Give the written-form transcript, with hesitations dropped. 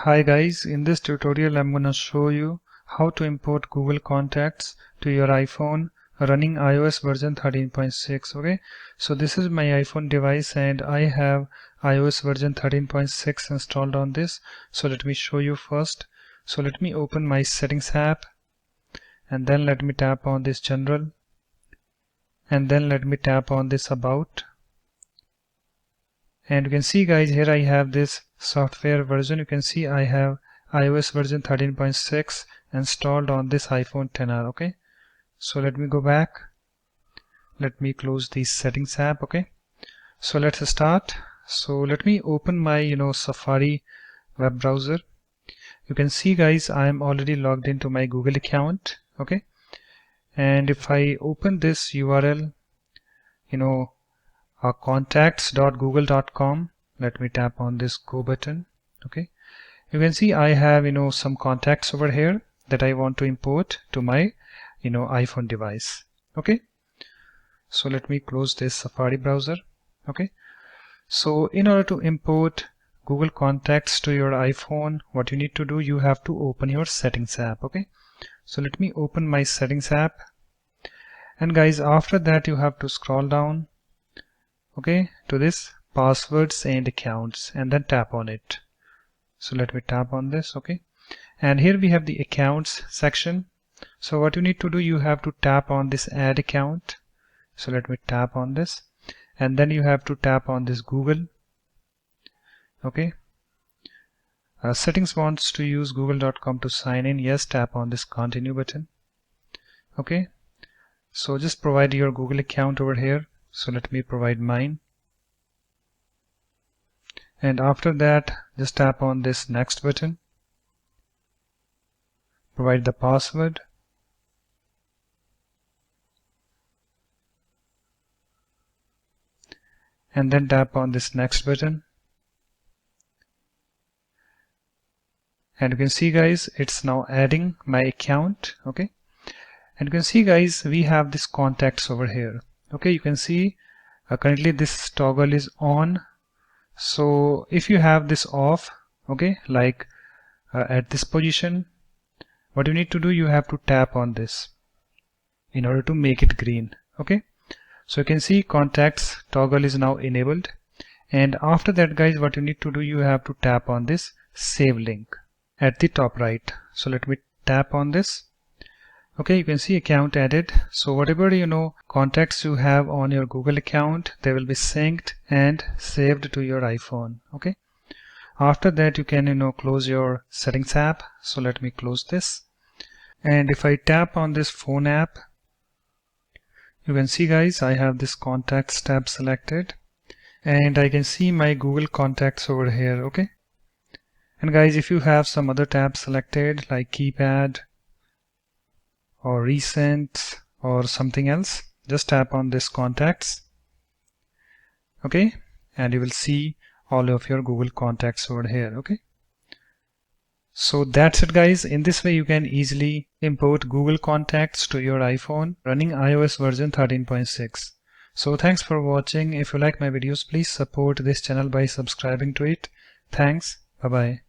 Hi guys, in this tutorial I'm gonna show you how to import Google Contacts to your iPhone running iOS version 13.6. Okay, so this is my iPhone device and I have iOS version 13.6 installed on this. So let me show you first. So let me open my settings app and then let me tap on this general and then let me tap on this about. And you can see guys, here I have this software version. You can see I have iOS version 13.6 installed on this iPhone XR. Okay, so let me go back. Let me close the settings app. Okay, so let's start. So let me open my Safari web browser. You can see guys, I am already logged into my Google account. Okay, and if I open this URL, contacts.google.com, let me tap on this go button. Okay, you can see I have some contacts over here that I want to import to my iPhone device. Okay, so let me close this Safari browser. Okay, so in order to import Google Contacts to your iPhone, what you need to do, you have to open your settings app. Okay, so let me open my settings app, and guys, after that you have to scroll down, okay, to this passwords and accounts and then tap on it. So let me tap on this. Okay, and here we have the accounts section. So what you need to do, you have to tap on this add account. So let me tap on this, and then you have to tap on this Google. Okay, settings wants to use google.com to sign in. Yes, tap on this continue button. Okay, so just provide your Google account over here. So let me provide mine, and after that just tap on this next button, provide the password, and then tap on this next button. And you can see guys, it's now adding my account. Okay, and you can see guys, we have this contacts over here. Okay, you can see currently this toggle is on. So if you have this off, okay, like at this position, what you need to do, you have to tap on this in order to make it green. Okay, so you can see contacts toggle is now enabled, and after that guys, what you need to do, you have to tap on this save link at the top right. So let me tap on this. Okay, you can see account added. So whatever contacts you have on your Google account, they will be synced and saved to your iPhone. Okay, after that you can close your settings app. So let me close this, and if I tap on this phone app, you can see guys, I have this contacts tab selected, and I can see my Google contacts over here. Okay, and guys, if you have some other tabs selected like keypad or recent or something else, just tap on this contacts. Okay, and you will see all of your Google contacts over here. Okay, so that's it guys. In this way you can easily import Google Contacts to your iPhone running iOS version 13.6. So thanks for watching. If you like my videos, please support this channel by subscribing to it. Thanks. Bye bye.